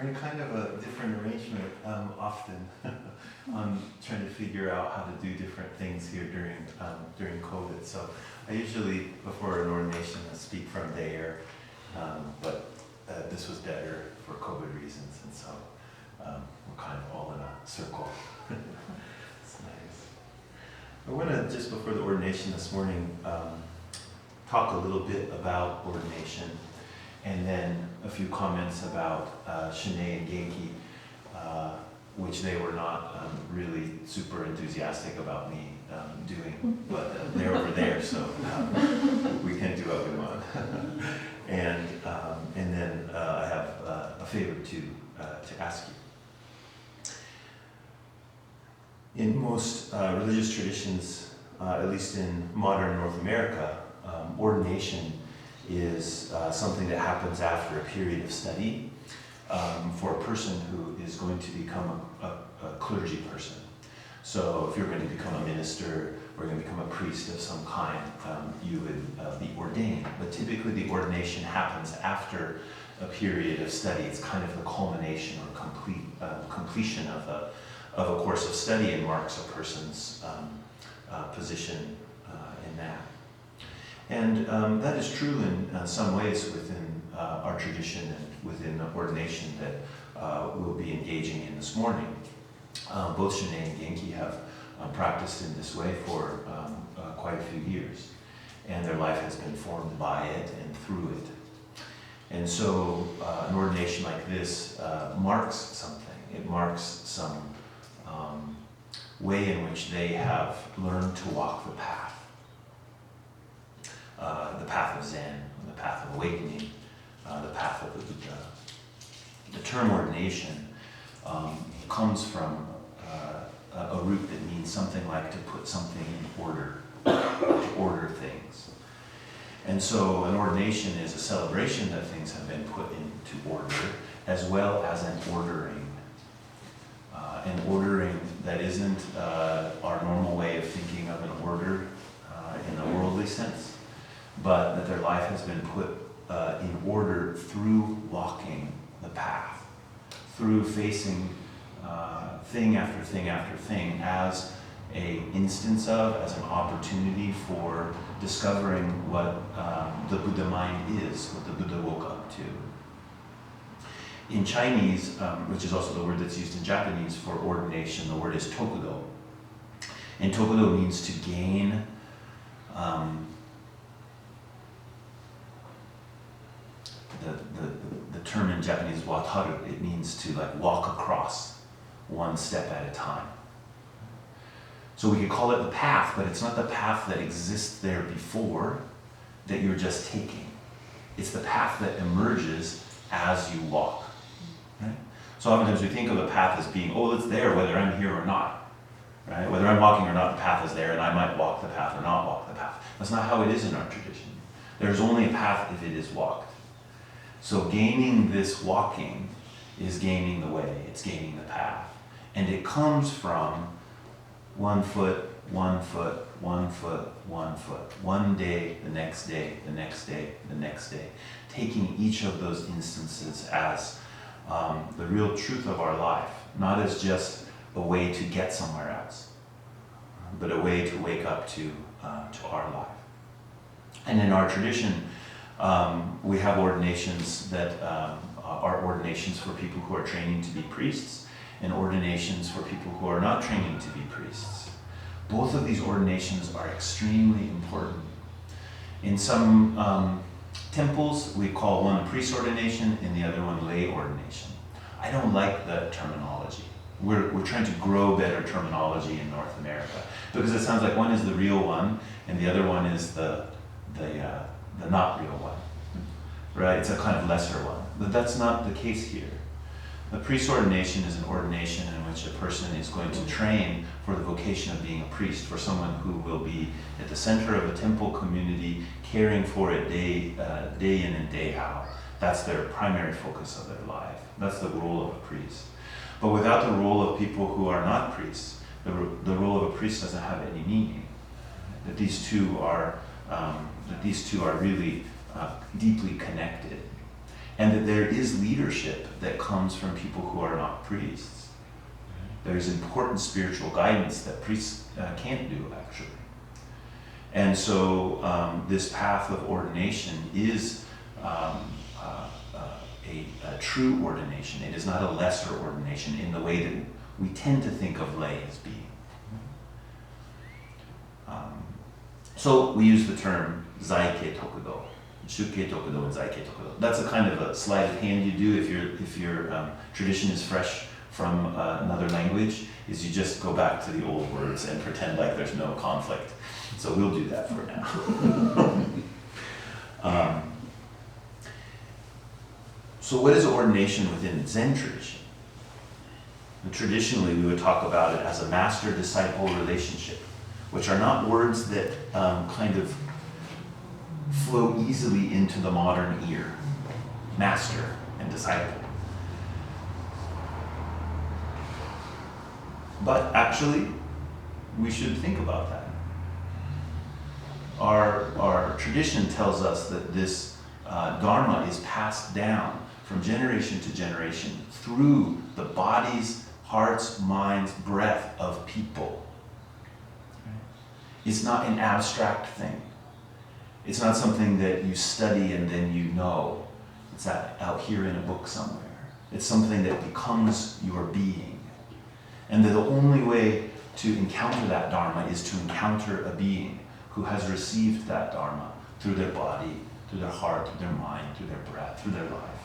We're in kind of a different arrangement often. I'm trying to figure out how to do different things here during COVID. So I usually, before an ordination, I speak from there, but this was better for COVID reasons, and so we're kind of all in a circle. It's nice. I want to, just before the ordination this morning, talk a little bit about ordination, and then a few comments about Shanae and Genki, which they were not really super enthusiastic about me doing, but they're over there, so we can do what we want. And then I have a favor to ask you. In most religious traditions, at least in modern North America, ordination is something that happens after a period of study for a person who is going to become a clergy person. So if you're going to become a minister or going to become a priest of some kind, you would be ordained. But typically the ordination happens after a period of study. It's kind of the culmination or completion of a course of study, and marks a person's position in that. And that is true in some ways within our tradition and within the ordination that we'll be engaging in this morning. Both Shanae and Genki have practiced in this way for quite a few years, and their life has been formed by it and through it. And so an ordination like this marks something. It marks some way in which they have learned to walk the path of Zen, the path of awakening, the path of the Buddha. The term ordination comes from a root that means something like to put something in order, to order things. And so an ordination is a celebration that things have been put into order, as well as an ordering. An ordering that isn't our normal way of thinking of an order in a worldly sense, but that their life has been put in order through walking the path, through facing thing after thing after thing as an instance of, as an opportunity for discovering what the Buddha mind is, what the Buddha woke up to. In Chinese, which is also the word that's used in Japanese for ordination, the word is Tokudo. And Tokudo means to gain the term in Japanese is wataru. It means to like walk across one step at a time. So we could call it the path, but it's not the path that exists there before that you're just taking. It's the path that emerges as you walk. Right? So oftentimes we think of a path as being, oh, it's there whether I'm here or not. Right? Whether I'm walking or not, the path is there, and I might walk the path or not walk the path. That's not how it is in our tradition. There's only a path if it is walked. So gaining this walking is gaining the way, it's gaining the path. And it comes from 1 foot, 1 foot, 1 foot, 1 foot. One day, the next day, the next day, the next day. Taking each of those instances as the real truth of our life, not as just a way to get somewhere else, but a way to wake up to our life. And in our tradition, we have ordinations that are ordinations for people who are training to be priests, and ordinations for people who are not training to be priests. Both of these ordinations are extremely important. In some temples, we call one priest ordination and the other one lay ordination. I don't like that terminology. We're trying to grow better terminology in North America, because it sounds like one is the real one and the other one is the not real one, right? It's a kind of lesser one, but that's not the case here. The priest ordination is an ordination in which a person is going to train for the vocation of being a priest, for someone who will be at the center of a temple community, caring for it day in and day out. That's their primary focus of their life. That's the role of a priest. But without the role of people who are not priests, the role of a priest doesn't have any meaning. That these two are really deeply connected. and that there is leadership that comes from people who are not priests. There's important spiritual guidance that priests can't do, actually. And so this path of ordination is a true ordination. It is not a lesser ordination in the way that we tend to think of lay as being. So we use the term Zaikei Tokudo, Shukkei Tokudo and Zaikei Tokudo. That's a kind of a sleight of hand you do if your tradition is fresh from another language, is you just go back to the old words and pretend like there's no conflict. So we'll do that for now. So what is ordination within Zen tradition? Traditionally, we would talk about it as a master-disciple relationship, which are not words that kind of flow easily into the modern ear. Master and disciple. But actually, we should think about that. Our tradition tells us that this dharma is passed down from generation to generation through the bodies, hearts, minds, breath of people. It's not an abstract thing. It's not something that you study and then you know. It's out here in a book somewhere. It's something that becomes your being. And that the only way to encounter that dharma is to encounter a being who has received that dharma through their body, through their heart, through their mind, through their breath, through their life.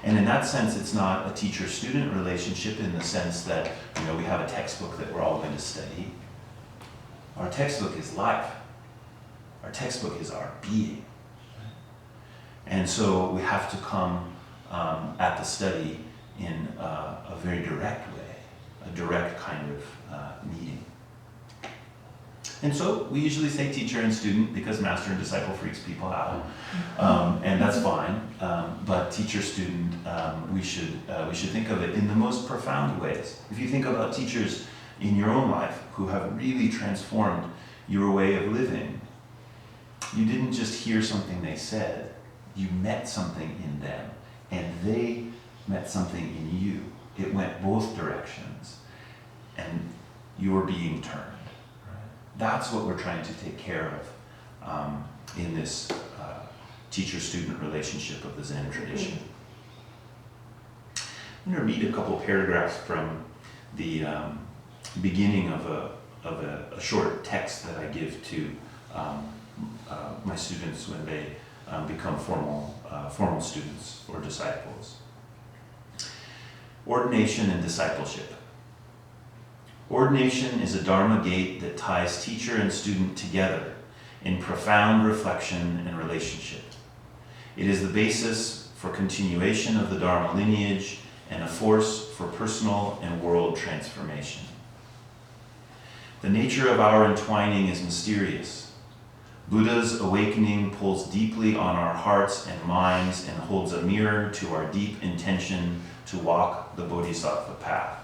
And in that sense, it's not a teacher-student relationship in the sense that, we have a textbook that we're all going to study. Our textbook is life. Our textbook is our being. And so we have to come at the study in a very direct way, a direct kind of meeting. And so we usually say teacher and student because master and disciple freaks people out, and that's fine. But teacher-student, we should think of it in the most profound ways. If you think about teachers in your own life who have really transformed your way of living, you didn't just hear something they said, you met something in them, and they met something in you. It went both directions, and you were being turned. That's what we're trying to take care of in this teacher-student relationship of the Zen tradition. I'm going to read a couple paragraphs from the beginning of a short text that I give to my students when they become formal students or disciples. Ordination and discipleship. Ordination is a dharma gate that ties teacher and student together in profound reflection and relationship. It is the basis for continuation of the dharma lineage and a force for personal and world transformation. The nature of our entwining is mysterious. Buddha's awakening pulls deeply on our hearts and minds and holds a mirror to our deep intention to walk the bodhisattva path.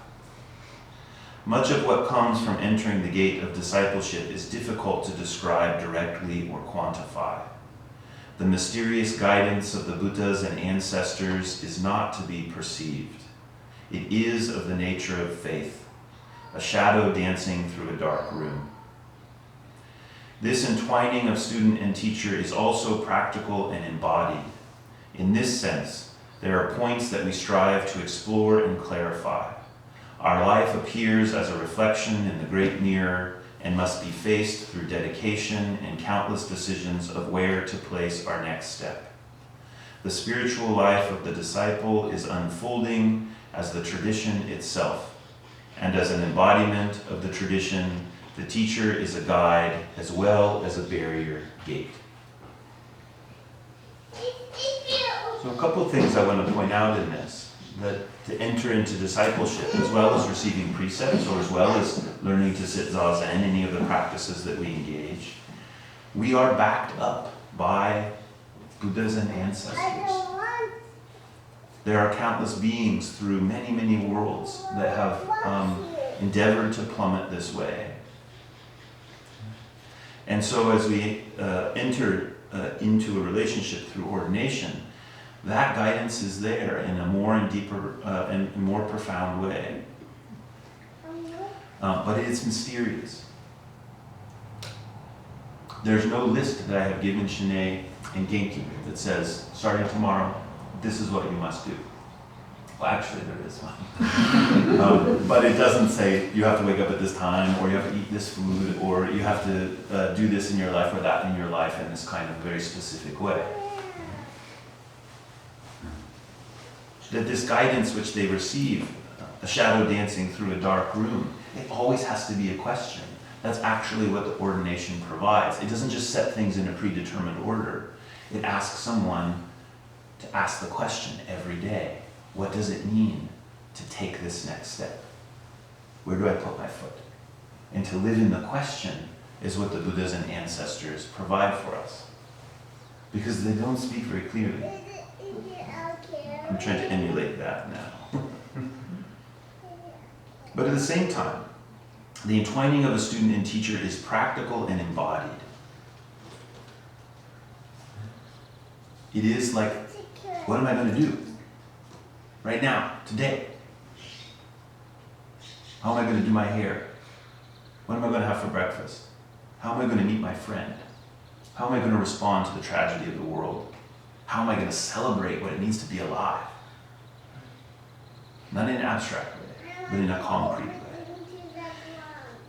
Much of what comes from entering the gate of discipleship is difficult to describe directly or quantify. The mysterious guidance of the Buddhas and ancestors is not to be perceived. It is of the nature of faith, a shadow dancing through a dark room. This entwining of student and teacher is also practical and embodied. In this sense, there are points that we strive to explore and clarify. Our life appears as a reflection in the great mirror and must be faced through dedication and countless decisions of where to place our next step. The spiritual life of the disciple is unfolding as the tradition itself, and as an embodiment of the tradition, the teacher is a guide as well as a barrier gate. So a couple of things I want to point out in this. That to enter into discipleship, as well as receiving precepts, or as well as learning to sit zazen, any of the practices that we engage, we are backed up by Buddhas and ancestors. There are countless beings through many, many worlds that have endeavored to plummet this way. And so as we enter into a relationship through ordination, that guidance is there in a more and deeper and more profound way. But it is mysterious. There's no list that I have given Shanae and Genki that says, starting tomorrow, this is what you must do. Well, actually, there is one. But it doesn't say you have to wake up at this time, or you have to eat this food, or you have to do this in your life or that in your life in this kind of very specific way. That this guidance which they receive, a shadow dancing through a dark room, it always has to be a question. That's actually what the ordination provides. It doesn't just set things in a predetermined order. It asks someone to ask the question every day. What does it mean to take this next step? Where do I put my foot? And to live in the question is what the Buddhas and ancestors provide for us. Because they don't speak very clearly. I'm trying to emulate that now. But at the same time, the entwining of a student and teacher is practical and embodied. It is like, what am I going to do? Right now, today. How am I going to do my hair? What am I going to have for breakfast? How am I going to meet my friend? How am I going to respond to the tragedy of the world? How am I going to celebrate what it means to be alive? Not in an abstract way, but in a concrete way.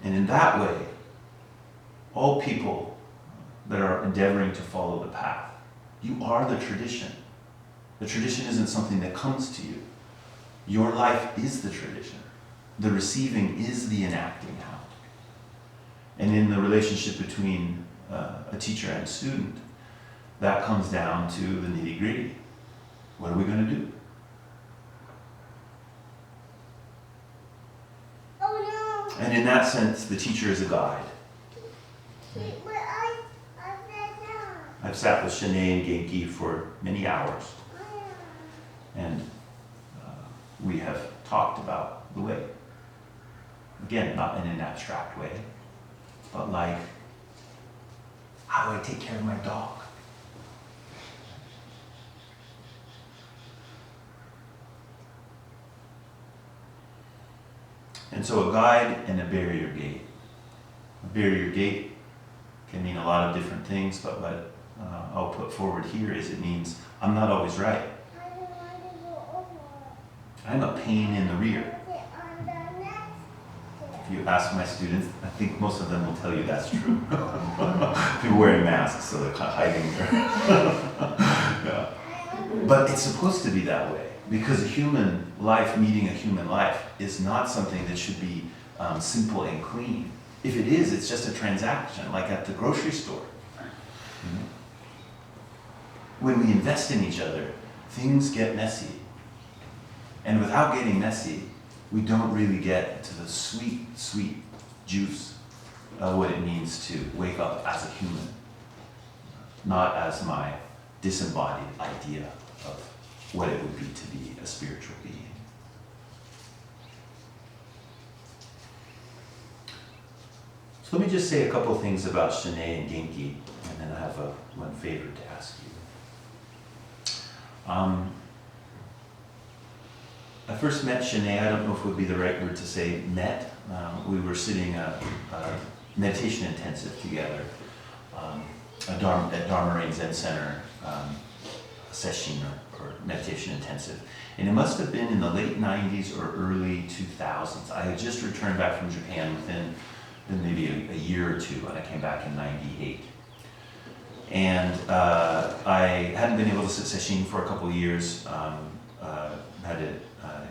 And in that way, all people that are endeavoring to follow the path, you are the tradition. The tradition isn't something that comes to you. Your life is the tradition. The receiving is the enacting out. And in the relationship between a teacher and a student, that comes down to the nitty-gritty. What are we going to do? And in that sense, the teacher is a guide. I've sat with Shanae and Genki for many hours. And we have talked about the way. Again, not in an abstract way, but like, how do I take care of my dog? And so a guide and a barrier gate. A barrier gate can mean a lot of different things, but what I'll put forward here is it means I'm not always right. I'm a pain in the rear. If you ask my students, I think most of them will tell you that's true. People wearing masks, so they're kind of hiding there. Yeah. But it's supposed to be that way, because a human life meeting a human life is not something that should be simple and clean. If it is, it's just a transaction, like at the grocery store. When we invest in each other, things get messy. And without getting messy, we don't really get to the sweet, sweet juice of what it means to wake up as a human, not as my disembodied idea of what it would be to be a spiritual being. So let me just say a couple things about Shanae and Genki, and then I have one favor to ask you. I first met Shanae, I don't know if it would be the right word to say met. We were sitting a meditation intensive together at Dharma Zen Center, a session or meditation intensive. And it must have been in the late 90s or early 2000s. I had just returned back from Japan within maybe a year or two, and I came back in 98. And I hadn't been able to sit sesshin for a couple of years. Had a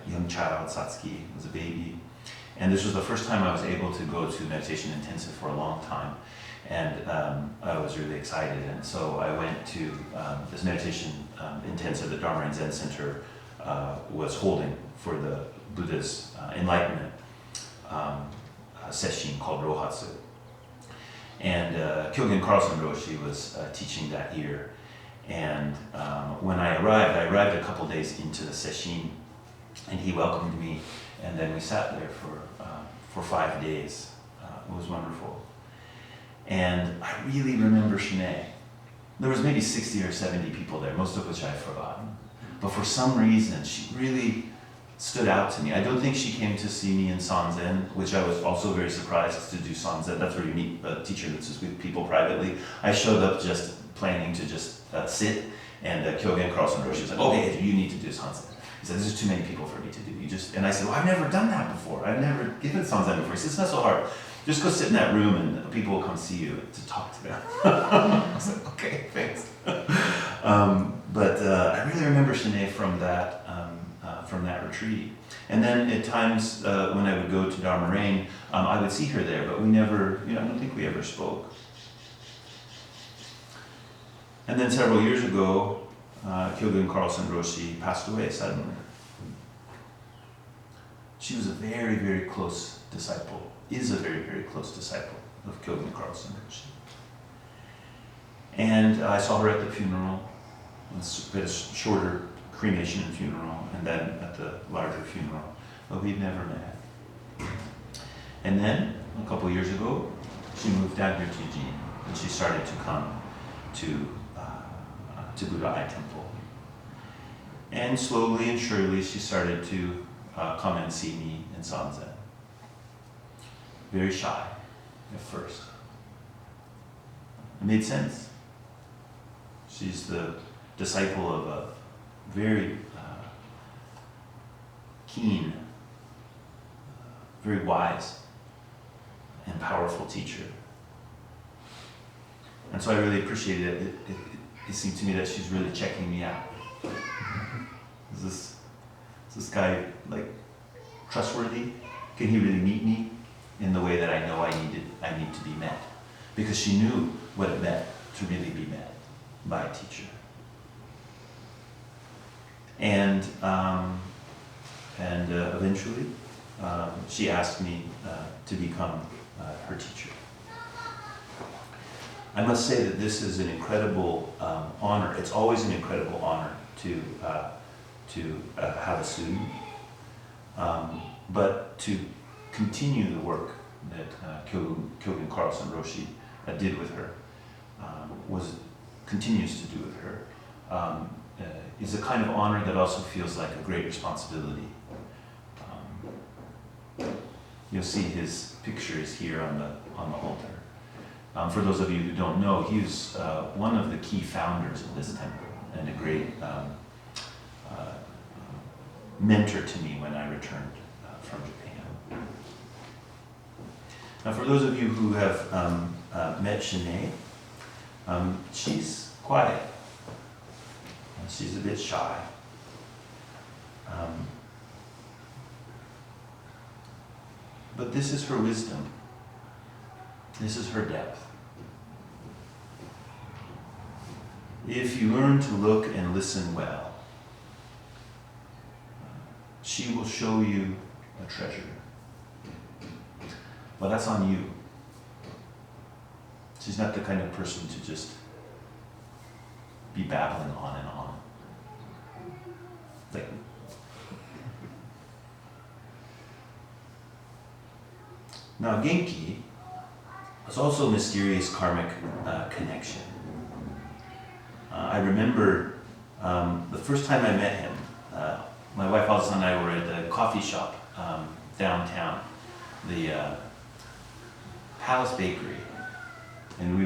young child, Satsuki, was a baby. And this was the first time I was able to go to meditation intensive for a long time. And I was really excited. And so I went to this meditation intensive that Dharma Zen Center was holding for the Buddha's enlightenment session called Rohatsu. And Kyogen Carlson Roshi was teaching that year. And when I arrived a couple days into the session, and he welcomed me, and then we sat there for 5 days. It was wonderful. And I really remember Shanae. There was maybe 60 or 70 people there, most of which I've forgotten. but for some reason, she really stood out to me. I don't think she came to see me in Sanzen, which I was also very surprised to do Sanzen. That's where you meet a teacher that's just with people privately. I showed up just planning to just sit, and Kyogen Carlson Roshi was like, okay, you need to do Sanzen. He said, there's too many people for me to do. And I said, well, I've never done that before. I've never given Sanzen before. He said, it's not so hard. Just go sit in that room and people will come see you to talk to them. I was like, okay, thanks. But I really remember Shanae from that retreat. And then at times when I would go to Dharma Rain, I would see her there, but we never, I don't think we ever spoke. And then several years ago, Kyogen Carlson Roshi passed away suddenly. She was a very, very close disciple, is a very, very close disciple of Kyogen Carlson Roshi. And I saw her at the funeral, a shorter cremation and funeral, and then at the larger funeral, but we'd never met. And then, a couple years ago, she moved down here to Eugene, and she started to come to Buddha Eye Temple. And slowly and surely, she started to come and see me in Sanzen. Very shy at first. It made sense. She's the disciple of a very keen, very wise, and powerful teacher. And so I really appreciated it. It seemed to me that she's really checking me out. Is this guy like trustworthy? Can he really meet me in the way that I know I need to be met? Because she knew what it meant to really be met by a teacher. And eventually, she asked me to become her teacher. I must say that this is an incredible honor. It's always an incredible honor to have a student, but to continue the work that Kyogen Carlson Roshi did with her, continues to do with her, is a kind of honor that also feels like a great responsibility. You'll see his pictures here on the altar. For those of you who don't know, he was one of the key founders of this temple and a great mentor to me when I returned from Japan. Now, for those of you who have met Shanae, she's quiet. She's a bit shy. But this is her wisdom. This is her depth. If you learn to look and listen well, she will show you a treasure. Well, that's on you. She's not the kind of person to just be babbling on and on. Like, now, Genki is also a mysterious karmic connection. I remember the first time I met him, my wife Elsa and I were at a coffee shop downtown, the Palace Bakery, and we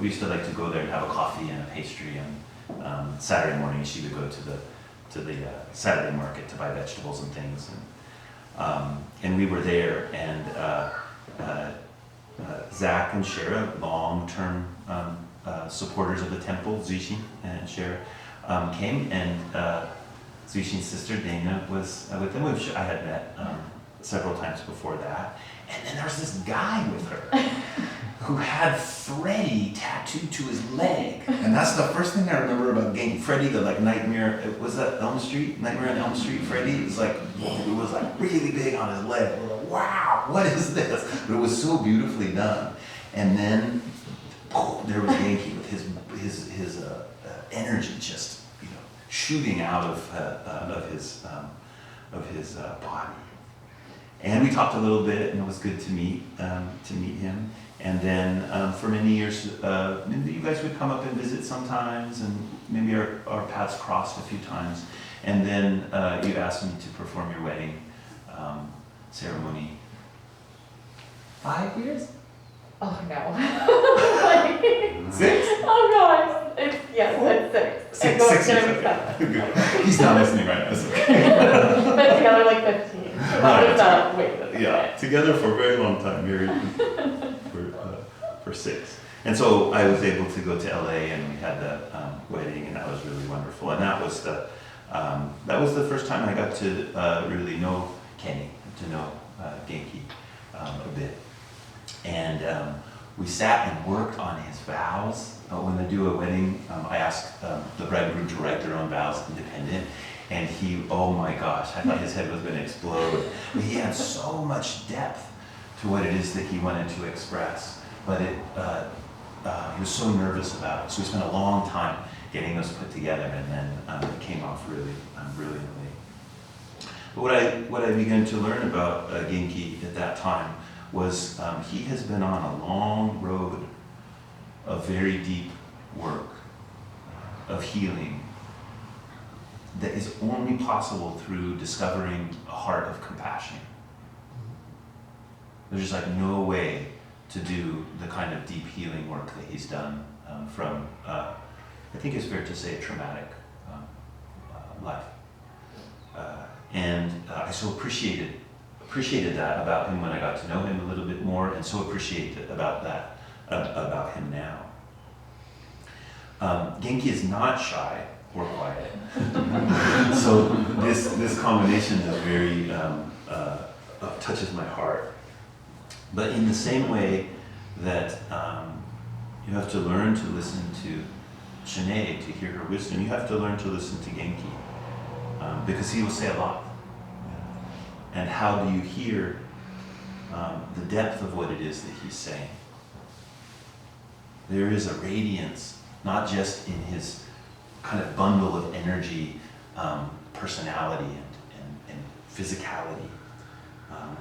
used to like to go there and have a coffee and a pastry, and Saturday morning she would go to the Saturday market to buy vegetables and things, and we were there, and Zach and Shara, long-term supporters of the temple, Zuishin and Shara, came, and Zuishin's sister Dana was with them, which I had met several times before that. And then there was this guy with her who had Freddy tattooed to his leg. And that's the first thing I remember about Genki. Freddy, the like nightmare, was that Elm Street? Nightmare on Elm Street Freddy? It was like really big on his leg. We were like, wow, what is this? But it was so beautifully done. And then there was Genki with his energy just shooting out of his body. And we talked a little bit, and it was good to meet him. And then for many years, maybe you guys would come up and visit sometimes, and maybe our paths crossed a few times. And then you asked me to perform your wedding ceremony. 5 years? Oh no. 6? Oh no, it's 6. 6 years. Okay. He's not listening right now. It's okay. But together like 15. So that was wait. Yeah, together for a very long time, married for 6. And so I was able to go to LA, and we had the wedding, and that was really wonderful. And that was the first time I got to really know Kenny, to know Genki a bit. And we sat and worked on his vows. When they do a wedding, I asked the bride and groom to write their own vows independent. And he, oh my gosh, I thought his head was going to explode. But he had so much depth to what it is that he wanted to express. But he was so nervous about it. So we spent a long time getting those put together, and then it came off really brilliantly. But what I began to learn about Genki at that time was he has been on a long road of very deep work, of healing, that is only possible through discovering a heart of compassion. There's just like no way to do the kind of deep healing work that he's done from, I think it's fair to say, a traumatic life. And I so appreciated that about him when I got to know him a little bit more, and so appreciated about him now. Genki is not shy or quiet. So this combination is very, touches my heart. But in the same way that you have to learn to listen to Shanae to hear her wisdom, you have to learn to listen to Genki, because he will say a lot. And how do you hear the depth of what it is that he's saying? There is a radiance, not just in his kind of bundle of energy, personality, and physicality,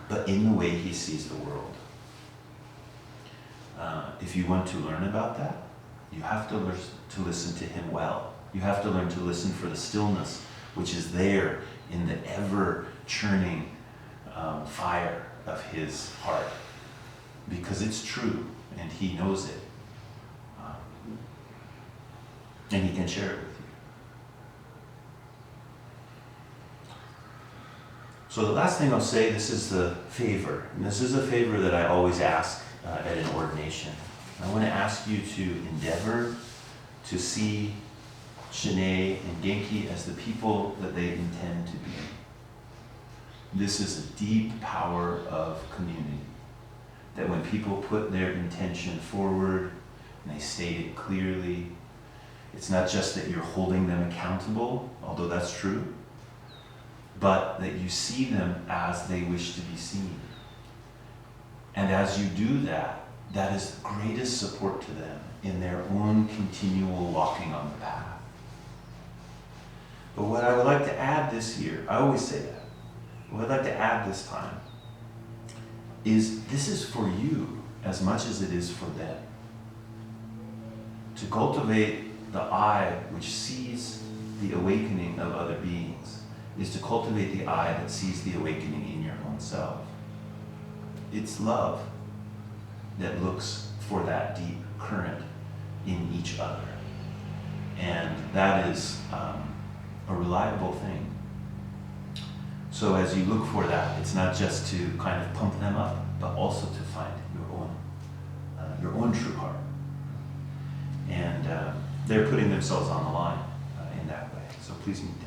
but in the way he sees the world. If you want to learn about that, you have to learn to listen to him well. You have to learn to listen for the stillness which is there in the ever-churning fire of his heart, because it's true and he knows it, and he can share it with you. So the last thing I'll say, this is the favor, and this is a favor that I always ask at an ordination. I want to ask you to endeavor to see Shanae and Genki as the people that they intend to be. This is a deep power of community, that when people put their intention forward and they state it clearly, it's not just that you're holding them accountable, although that's true, but that you see them as they wish to be seen. And as you do that, that is the greatest support to them in their own continual walking on the path. But what I would like to add this year, I always say that, what I'd like to add this time is this is for you as much as it is for them. To cultivate the eye which sees the awakening of other beings is to cultivate the eye that sees the awakening in your own self. It's love that looks for that deep current in each other. And that is a reliable thing. So as you look for that, it's not just to kind of pump them up, but also to find your own true heart. And they're putting themselves on the line in that way. So please meet them there.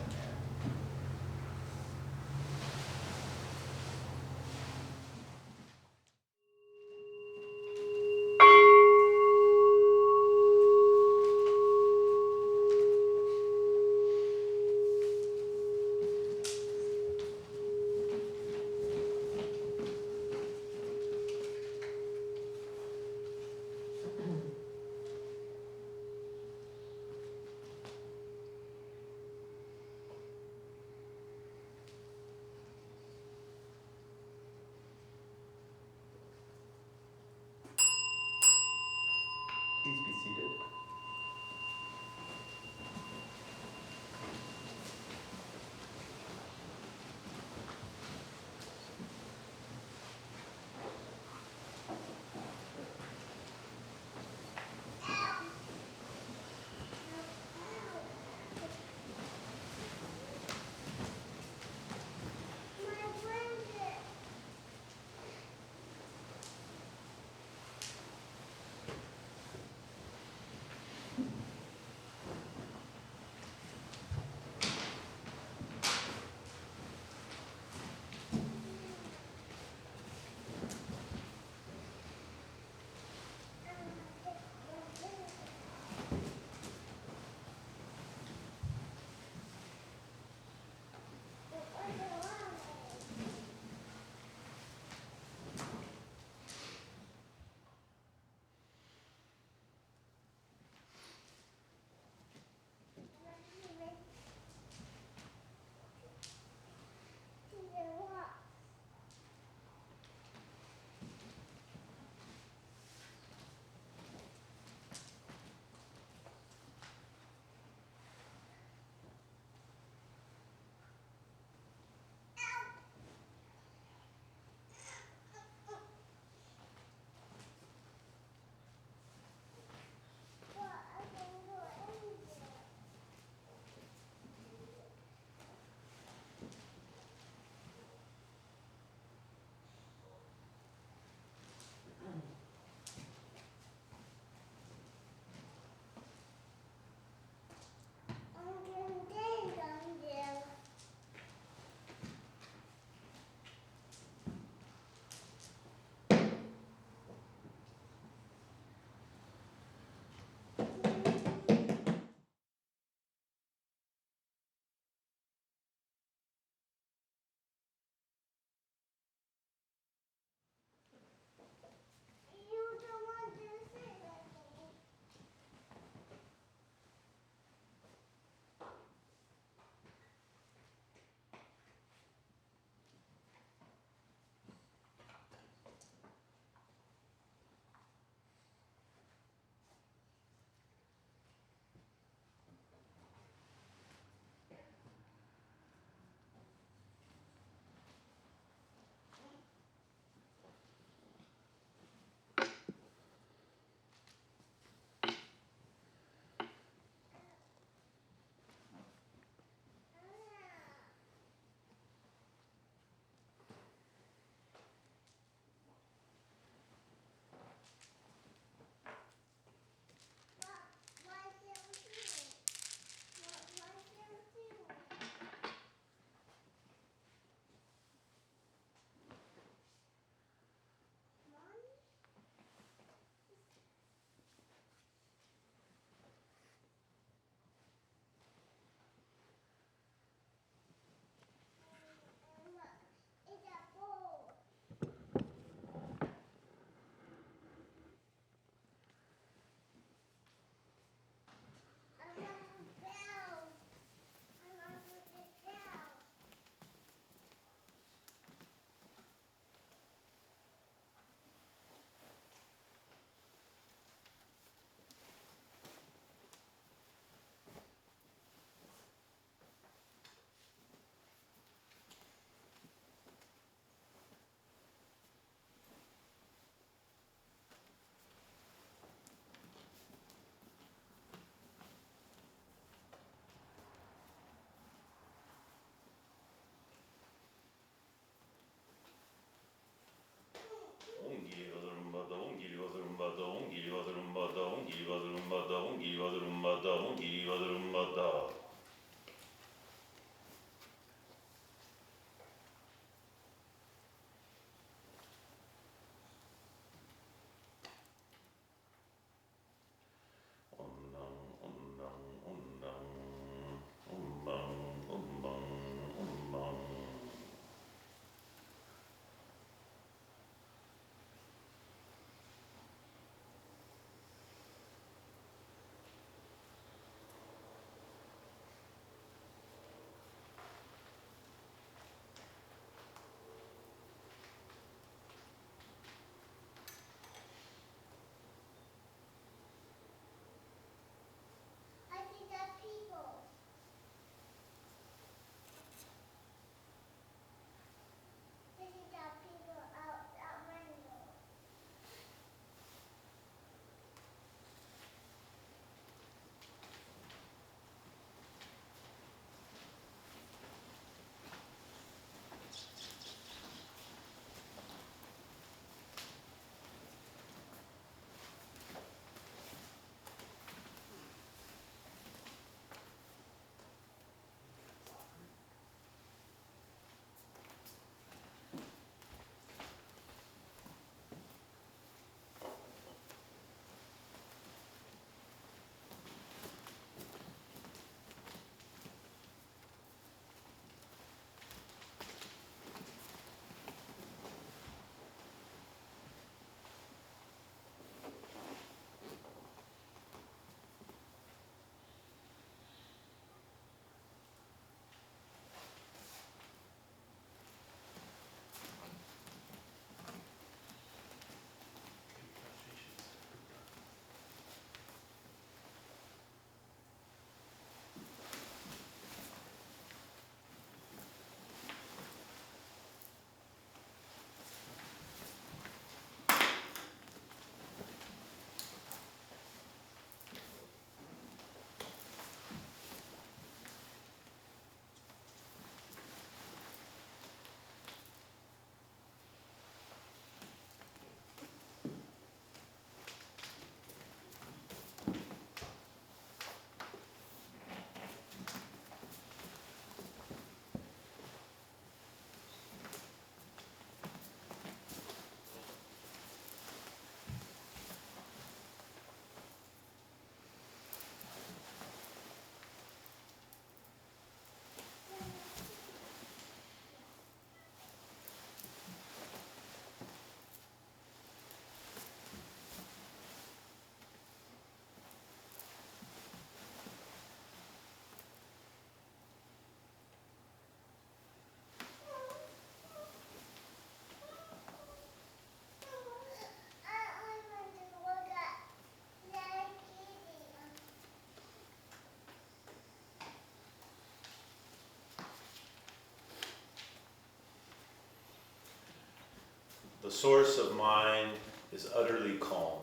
source of mind is utterly calm.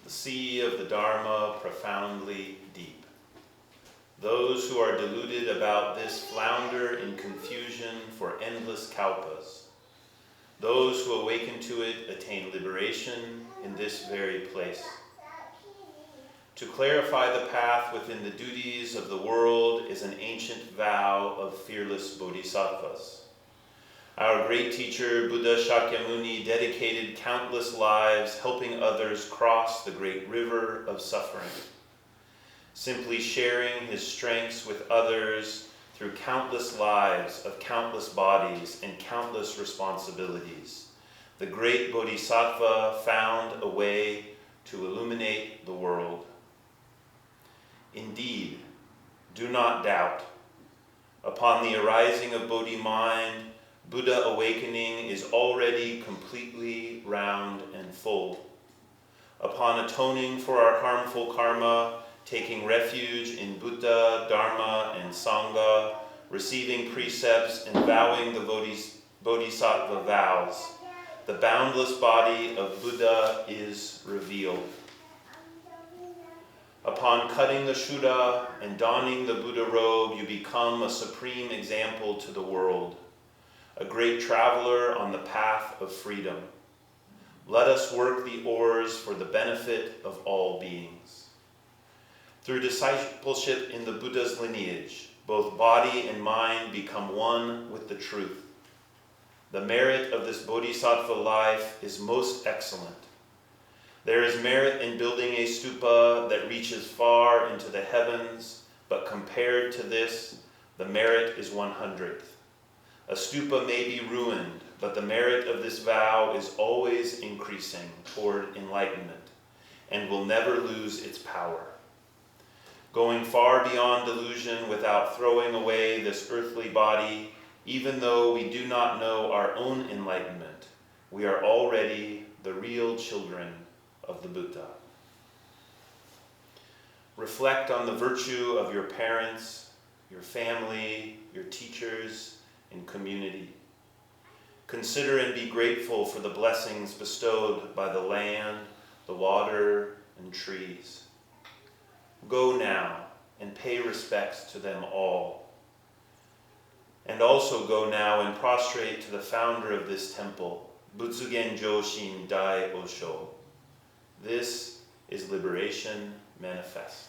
The sea of the Dharma profoundly deep. Those who are deluded about this flounder in confusion for endless kalpas. Those who awaken to it attain liberation in this very place. To clarify the path within the duties of the world is an ancient vow of fearless bodhisattvas. Our great teacher, Buddha Shakyamuni, dedicated countless lives helping others cross the great river of suffering. Simply sharing his strengths with others through countless lives of countless bodies and countless responsibilities, the great bodhisattva found a way to illuminate the world. Indeed, do not doubt. Upon the arising of Bodhi mind, Buddha awakening is already completely round and full. Upon atoning for our harmful karma, taking refuge in Buddha, Dharma, and Sangha, receiving precepts and vowing the Bodhisattva vows, the boundless body of Buddha is revealed. Upon cutting the Shuddha and donning the Buddha robe, you become a supreme example to the world, a great traveler on the path of freedom. Let us work the oars for the benefit of all beings. Through discipleship in the Buddha's lineage, both body and mind become one with the truth. The merit of this bodhisattva life is most excellent. There is merit in building a stupa that reaches far into the heavens, but compared to this, the merit is 100th. A stupa may be ruined, but the merit of this vow is always increasing toward enlightenment and will never lose its power. Going far beyond delusion without throwing away this earthly body, even though we do not know our own enlightenment, we are already the real children of the Buddha. Reflect on the virtue of your parents, your family, your teachers, and community. Consider and be grateful for the blessings bestowed by the land, the water, and trees. Go now and pay respects to them all. And also go now and prostrate to the founder of this temple, Butsugen Joshin Dai Osho. This is Liberation Manifest.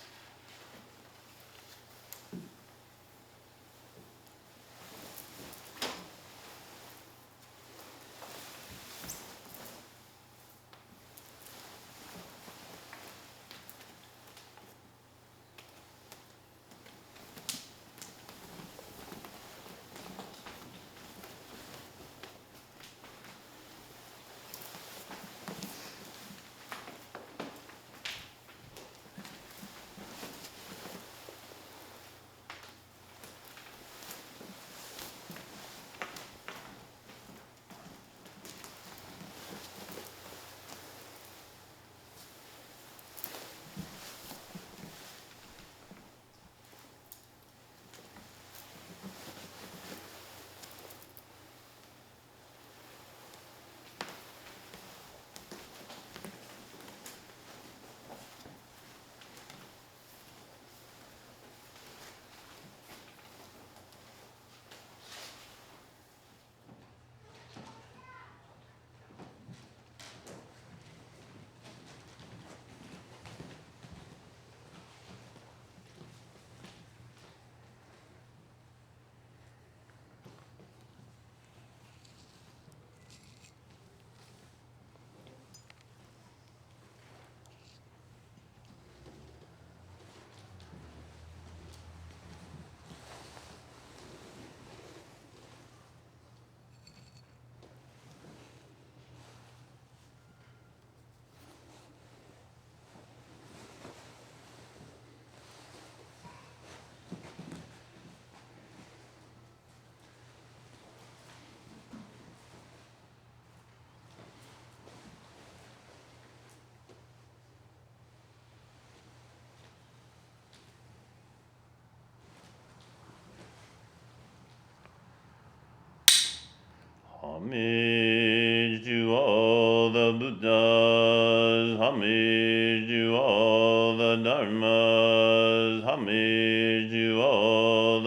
Ame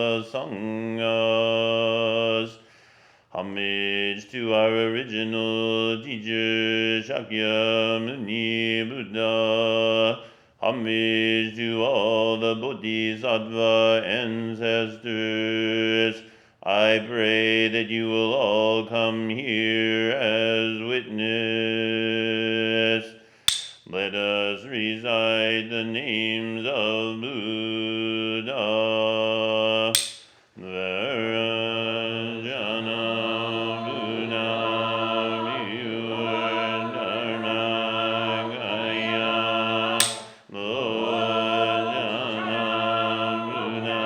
the Sanghas. Homage to our original teacher, Shakyamuni Buddha. Homage to all the Bodhisattva ancestors. I pray that you will all come here as witness. Let us recite the names of Buddha. Vajrayana Buddha Pure Dharma Gaya. Vajrayana Buddha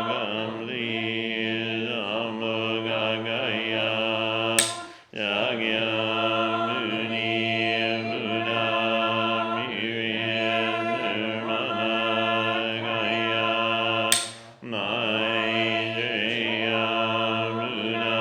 Complete Samloka Gaya. Shakyamuni Buddha Miriam Nirmana Gaya. Maitreya Buddha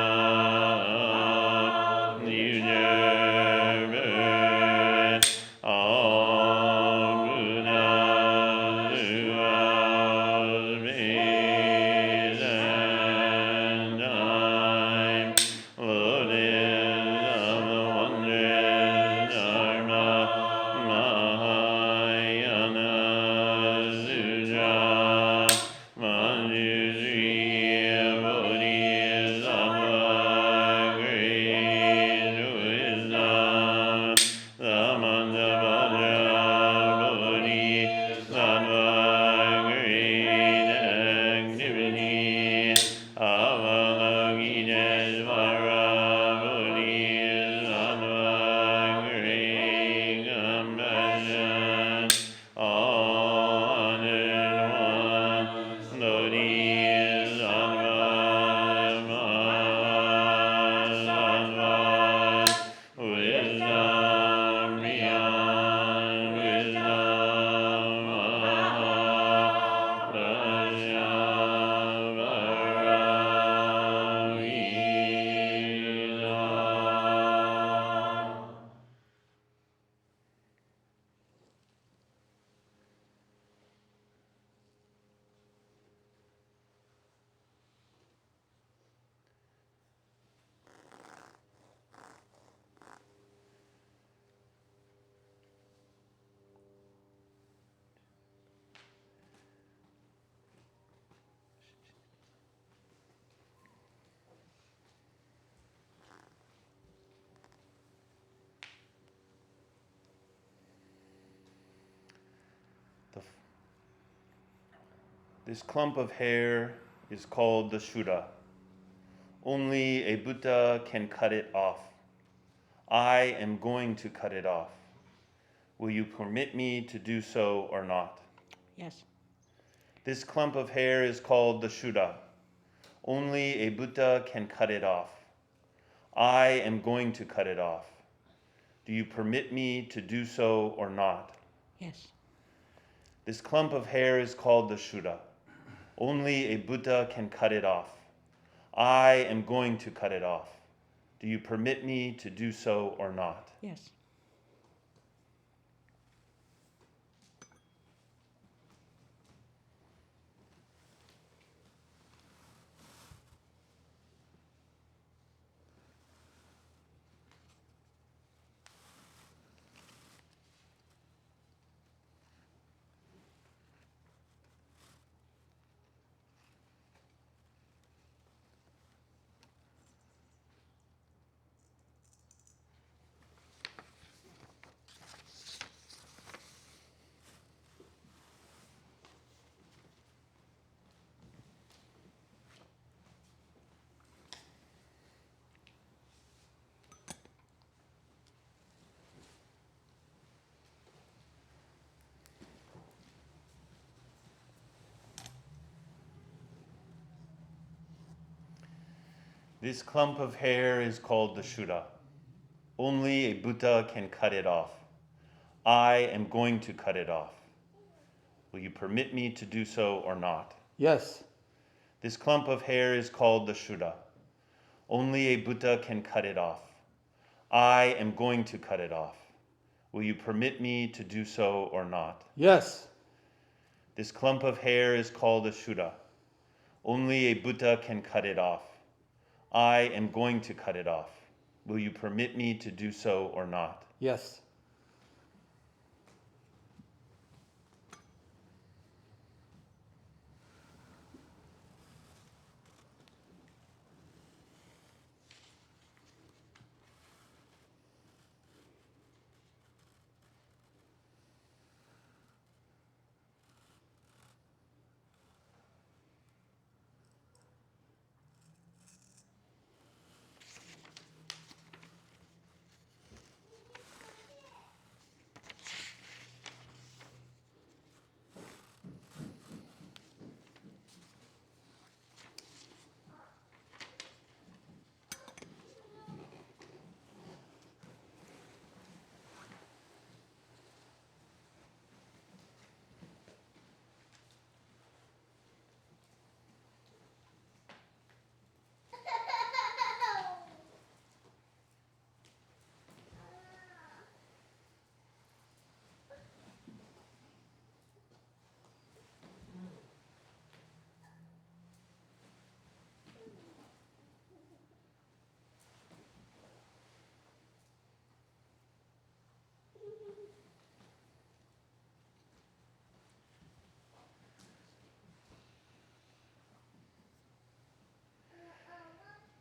Ujavar. All Buddhas throughout space and time. Lotus of the wondrous Dharma Mahayana Sutra. Manjushri Bodhisattva Great Wisdom. Samantabhadra Bodhisattva Great Activity. Avalokiteshvara Bodhisattva Great Compassion. All 101 Bodhisattva Mahasattvas. Wisdom beyond wisdom. This clump of hair is called the Shuddha. Only a Buddha can cut it off. I am going to cut it off. Will you permit me to do so or not? Yes. This clump of hair is called the Shuddha. Only a Buddha can cut it off. I am going to cut it off. Do you permit me to do so or not? Yes. This clump of hair is called the Shuddha. Only a Buddha can cut it off. I am going to cut it off. Do you permit me to do so or not? Yes. This clump of hair is called the Shuddha. Only a Buddha can cut it off. I am going to cut it off. Will you permit me to do so or not? Yes. This clump of hair is called the Shuddha. Only a Buddha can cut it off. I am going to cut it off. Will you permit me to do so or not? Yes. This clump of hair is called a Shuddha. Only a Buddha can cut it off. I am going to cut it off. Will you permit me to do so or not? Yes.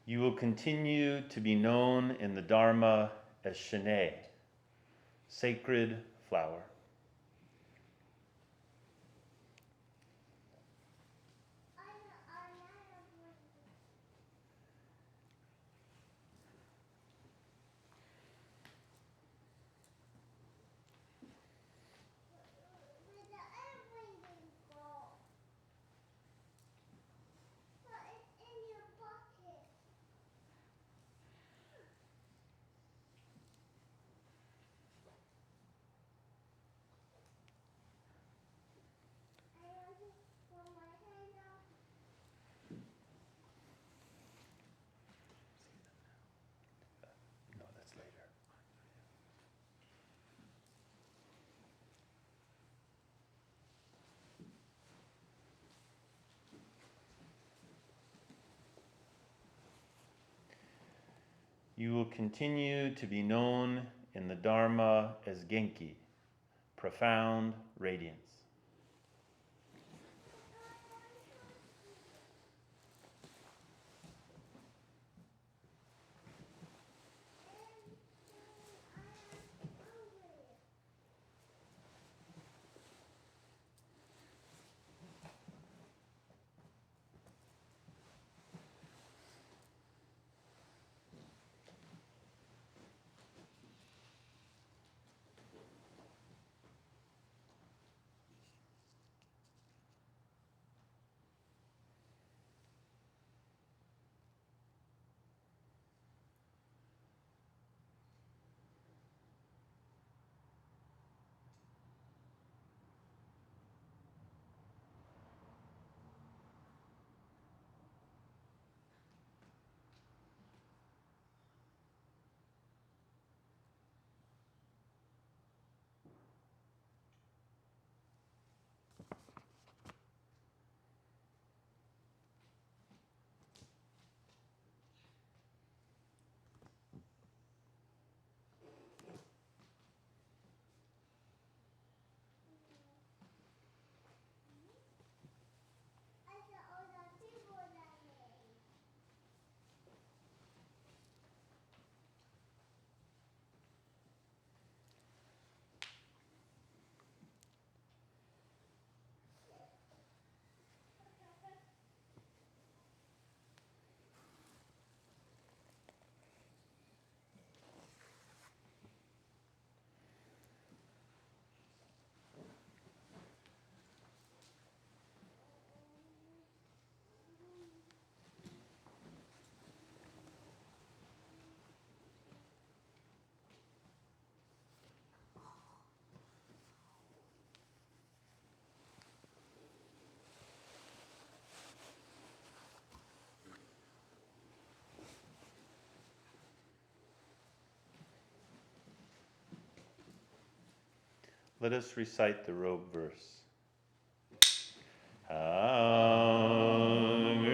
You will continue to be known in the Dharma as Shanae, sacred flower. No, that's later. You will continue to be known in the Dharma as Genki, profound radiance. Let us recite the robe verse. Hang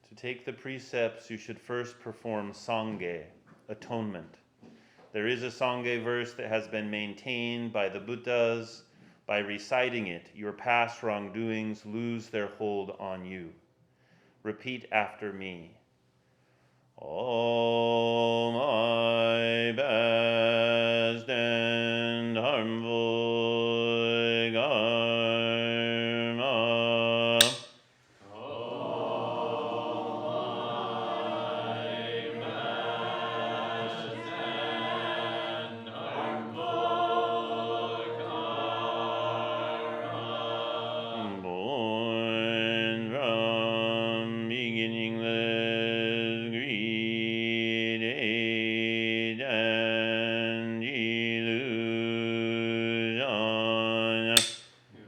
To take the precepts, you should first perform Sangha, atonement. There is a Sangha verse that has been maintained by the Buddhas. By reciting it, your past wrongdoings lose their hold on you. Repeat after me. All my best and harmful karma. Born from beginningless greed, hate, and illusion.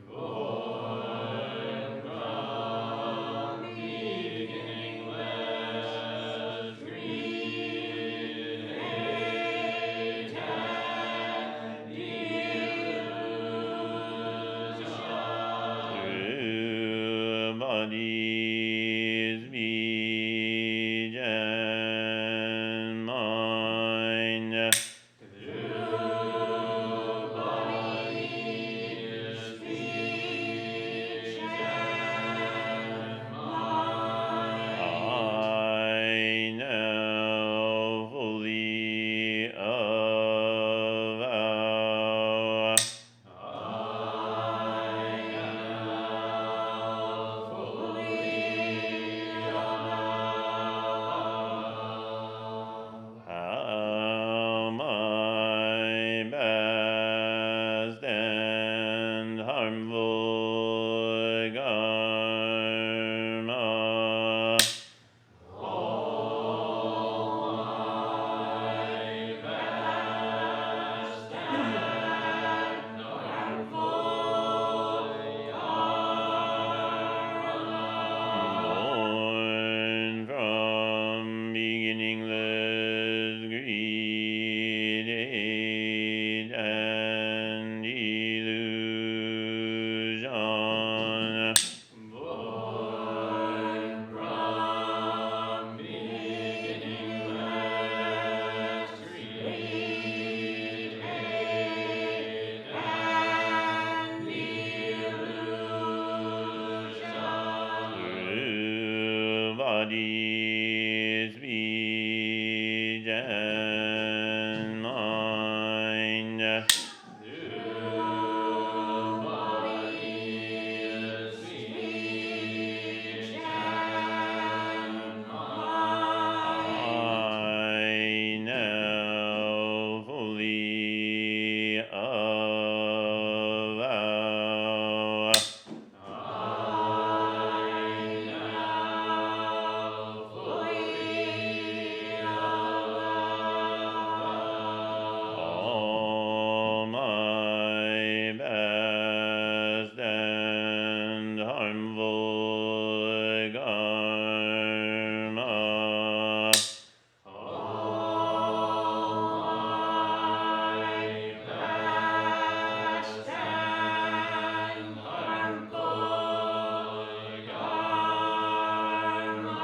Born from beginningless greed, hate, and illusion. Body, speech, and mind. Through body, speech, and mind. I now fully avow. How my best and harmful karma. All my best and harmful karma. Born from beginningless greed, hate, and illusion. Born from beginningless greed, hate, and illusion. Through body, speech, and mind. Through body, speech, and mind. I now fully avow. All my best and harmful karma. All my best and harmful karma.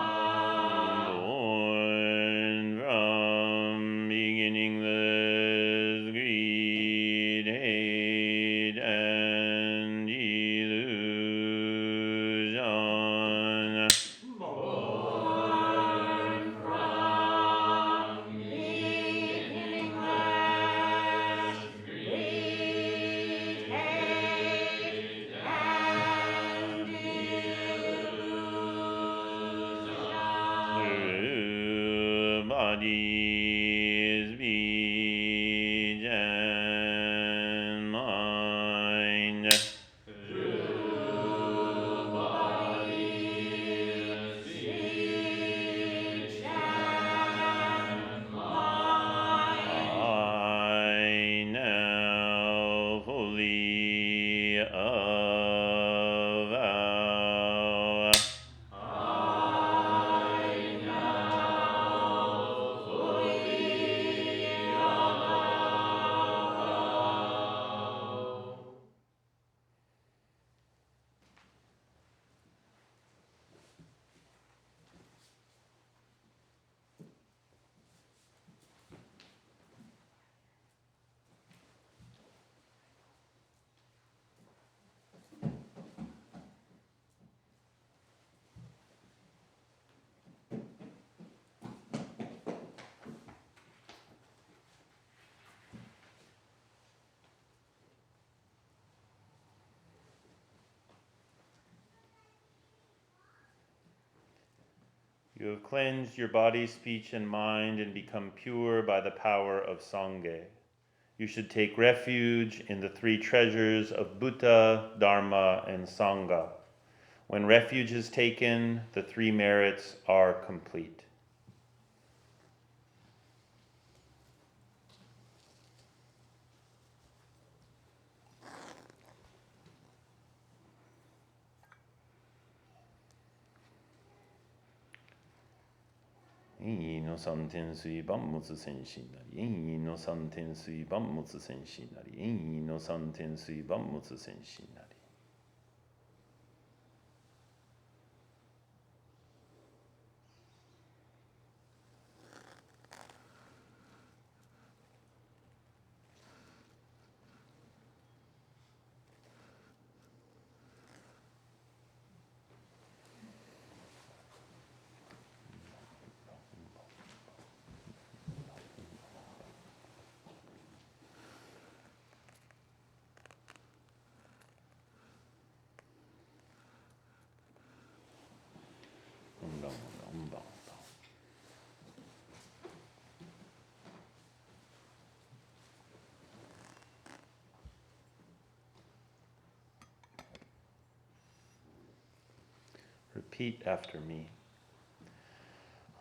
Born from beginningless greed, hate, and illusion. Born from beginningless greed, hate, and illusion. Through body, speech, and mind. Through body, speech, and mind. I now fully avow. I now fully You have cleansed your body, speech, and mind and become pure by the power of Sangha. You should take refuge in the three treasures of Buddha, Dharma, and Sangha. When refuge is taken, the three merits are complete. No santen sui bamutsu senshi nari. No santen sui bamutsu senshi nari. No santen sui bamutsu senshi nari. Repeat after me.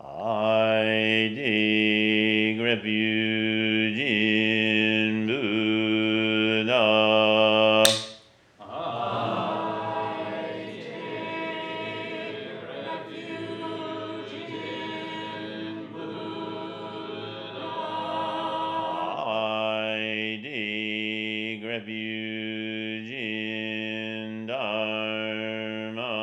I take refuge in Buddha. I take refuge in Dharma.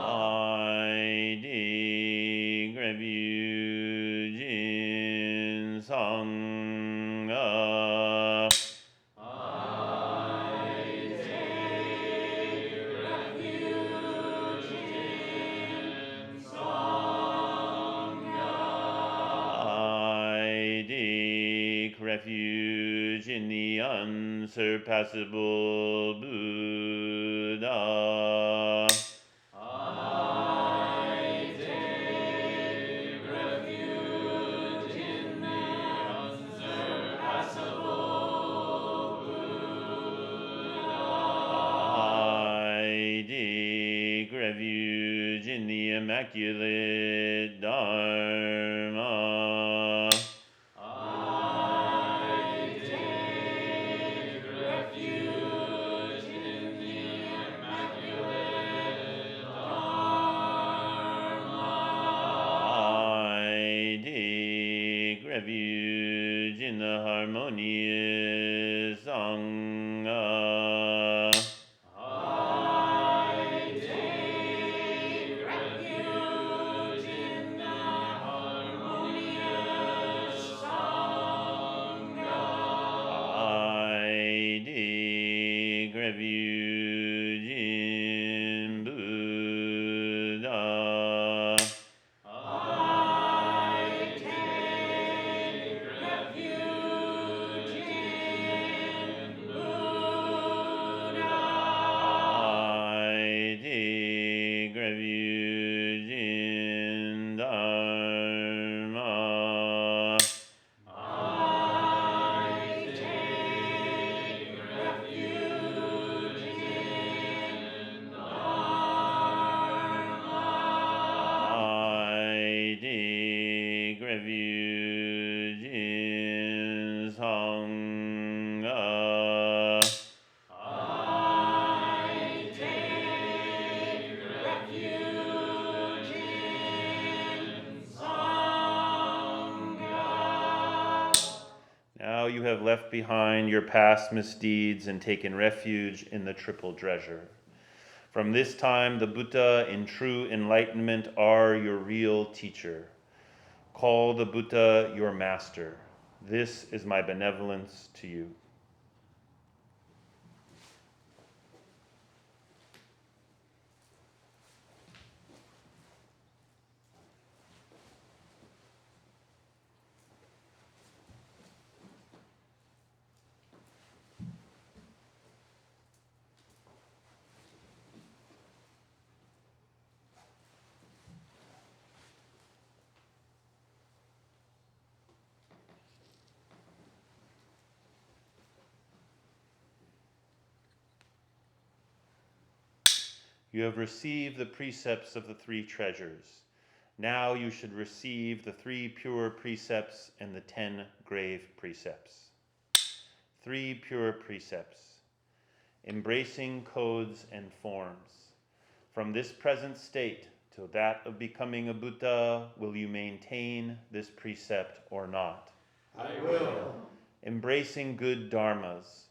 I take refuge in Sangha. I take refuge in the unsurpassable Buddha. I take refuge in the immaculate Dharma. I take refuge in the harmonious Sangha. I take refuge in Buddha. I take refuge in Dharma. I take refuge in Sangha. Now you have left behind your past misdeeds and taken refuge in the triple treasure. From this time, the Buddha in true enlightenment are your real teacher. Call the Buddha your master. This is my benevolence to you. You have received the precepts of the three treasures. Now you should receive the 3 pure precepts and the 10 grave precepts. 3 pure precepts. Embracing codes and forms. From this present state till that of becoming a Buddha, will you maintain this precept or not? I will. Embracing good dharmas.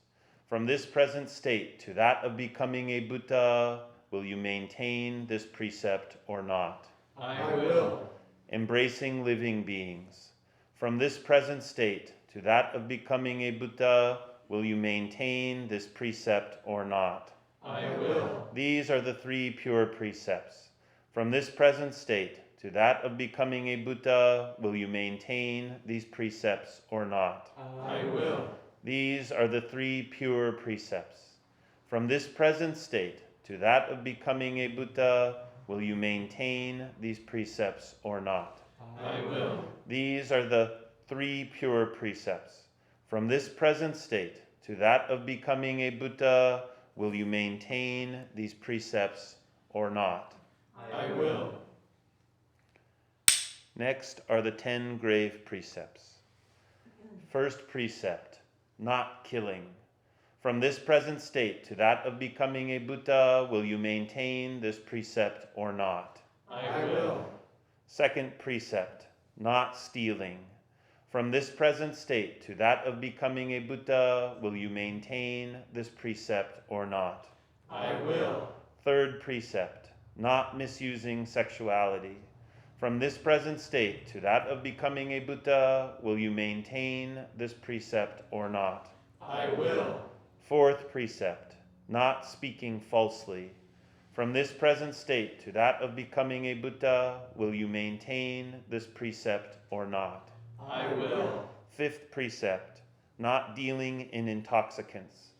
From this present state to that of becoming a Buddha, will you maintain this precept or not? I will. Embracing living beings. From this present state to that of becoming a Buddha, will you maintain this precept or not? I will. These are the 3 pure precepts. From this present state to that of becoming a Buddha, will you maintain these precepts or not? I will. These are the 3 pure precepts. From this present state to that of becoming a Buddha, will you maintain these precepts or not? I will. These are the 3 pure precepts. From this present state to that of becoming a Buddha, will you maintain these precepts or not? I will. Next are the 10 grave precepts. First precept, not killing. From this present state to that of becoming a Buddha, will you maintain this precept or not? I will. Second precept, not stealing. From this present state to that of becoming a Buddha, will you maintain this precept or not? I will. Third precept, not misusing sexuality. From this present state to that of becoming a Buddha, will you maintain this precept or not? I will. Fourth precept, not speaking falsely. From this present state to that of becoming a Buddha, will you maintain this precept or not? I will. Fifth precept, not dealing in intoxicants.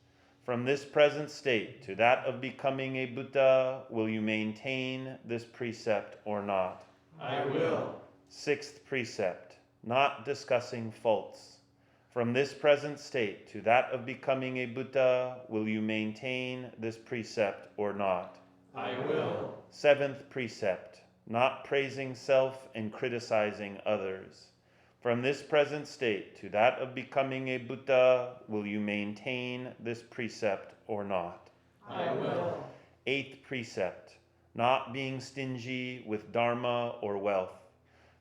From this present state to that of becoming a Buddha, will you maintain this precept or not? I will. Sixth precept, not discussing faults. From this present state to that of becoming a Buddha, will you maintain this precept or not? I will. Seventh precept, not praising self and criticizing others. From this present state to that of becoming a Buddha, will you maintain this precept or not? I will. Eighth precept, not being stingy with dharma or wealth.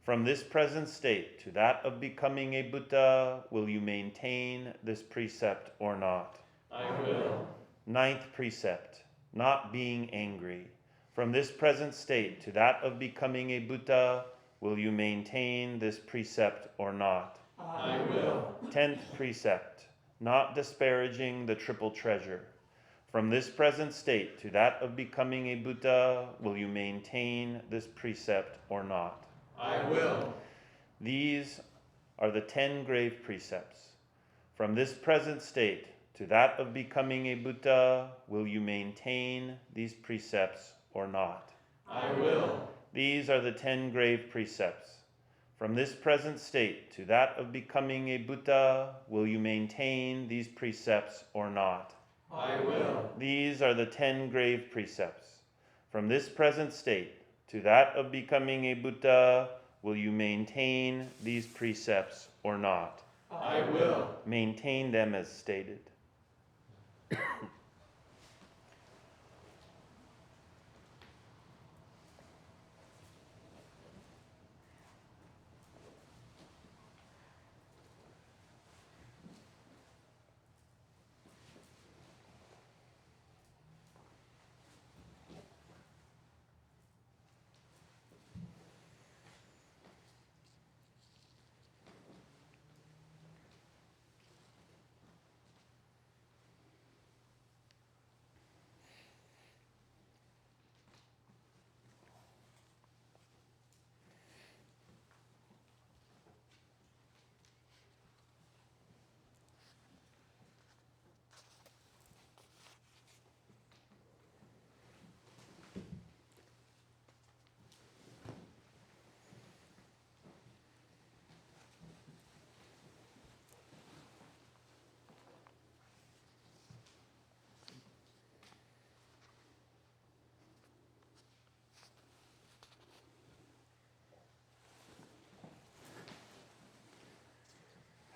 From this present state to that of becoming a Buddha, will you maintain this precept or not? I will. Ninth precept, not being angry. From this present state to that of becoming a Buddha, will you maintain this precept or not? I will. 10th precept, not disparaging the triple treasure. From this present state to that of becoming a Buddha, will you maintain this precept or not? I will. These are the 10 grave precepts. From this present state to that of becoming a Buddha, will you maintain these precepts or not? I will. These are the 10 grave precepts. From this present state to that of becoming a Buddha, will you maintain these precepts or not? I will. These are the 10 grave precepts. From this present state to that of becoming a Buddha, will you maintain these precepts or not? I will. Maintain them as stated.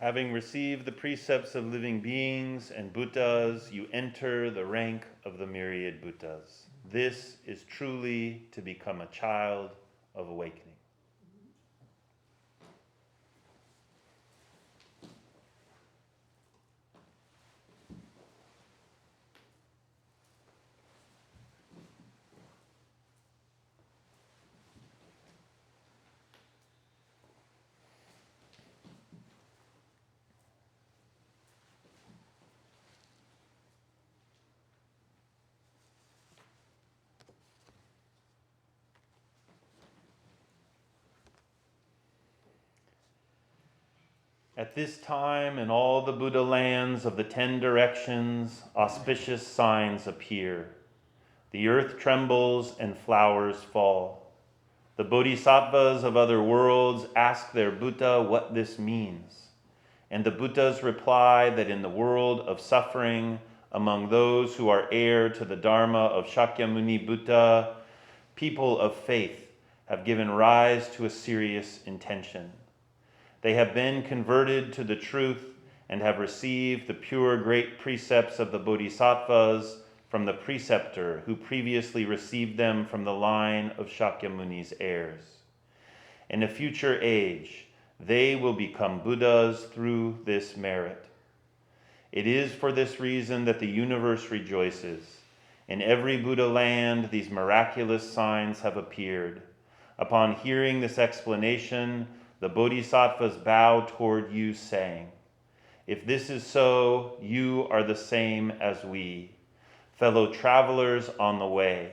Having received the precepts of living beings and Buddhas, you enter the rank of the myriad Buddhas. This is truly to become a child of awakening. At this time, in all the Buddha lands of the 10 directions, auspicious signs appear. The earth trembles and flowers fall. The bodhisattvas of other worlds ask their Buddha what this means. And the Buddhas reply that in the world of suffering, among those who are heir to the dharma of Shakyamuni Buddha, people of faith have given rise to a serious intention. They have been converted to the truth and have received the pure great precepts of the bodhisattvas from the preceptor who previously received them from the line of Shakyamuni's heirs. In a future age, they will become Buddhas through this merit. It is for this reason that the universe rejoices. In every Buddha land, these miraculous signs have appeared. Upon hearing this explanation, the bodhisattvas bow toward you, saying, "If this is so, you are the same as we, fellow travelers on the way.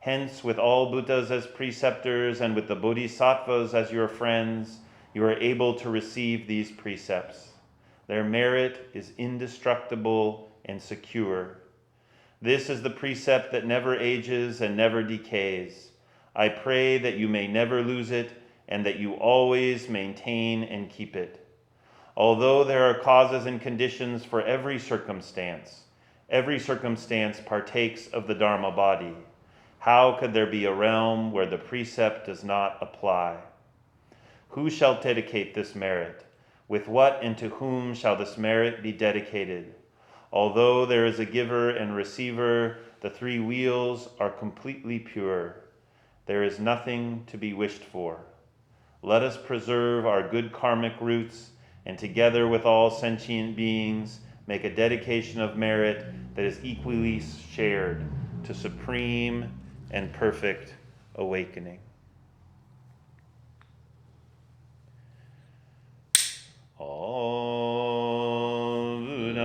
Hence, with all Buddhas as preceptors and with the bodhisattvas as your friends, you are able to receive these precepts. Their merit is indestructible and secure. This is the precept that never ages and never decays. I pray that you may never lose it and that you always maintain and keep it. Although there are causes and conditions for every circumstance partakes of the Dharma body. How could there be a realm where the precept does not apply? Who shall dedicate this merit? With what and to whom shall this merit be dedicated? Although there is a giver and receiver, the 3 wheels are completely pure. There is nothing to be wished for. Let us preserve our good karmic roots and together with all sentient beings make a dedication of merit that is equally shared to supreme and perfect awakening." All Buddhas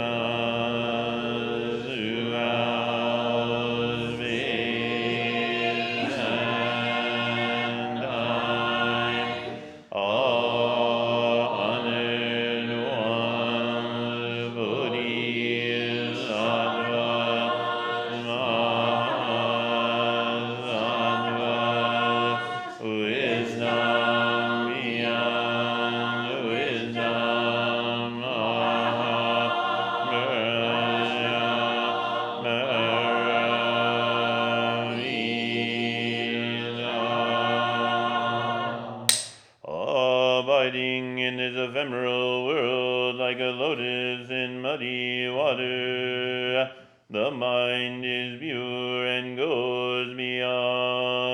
who have been and died are honored ones, Bodhisattvas, Mahasattvas, wisdom beyond wisdom, abiding in this ephemeral world like a lotus in muddy water. The mind is pure and goes beyond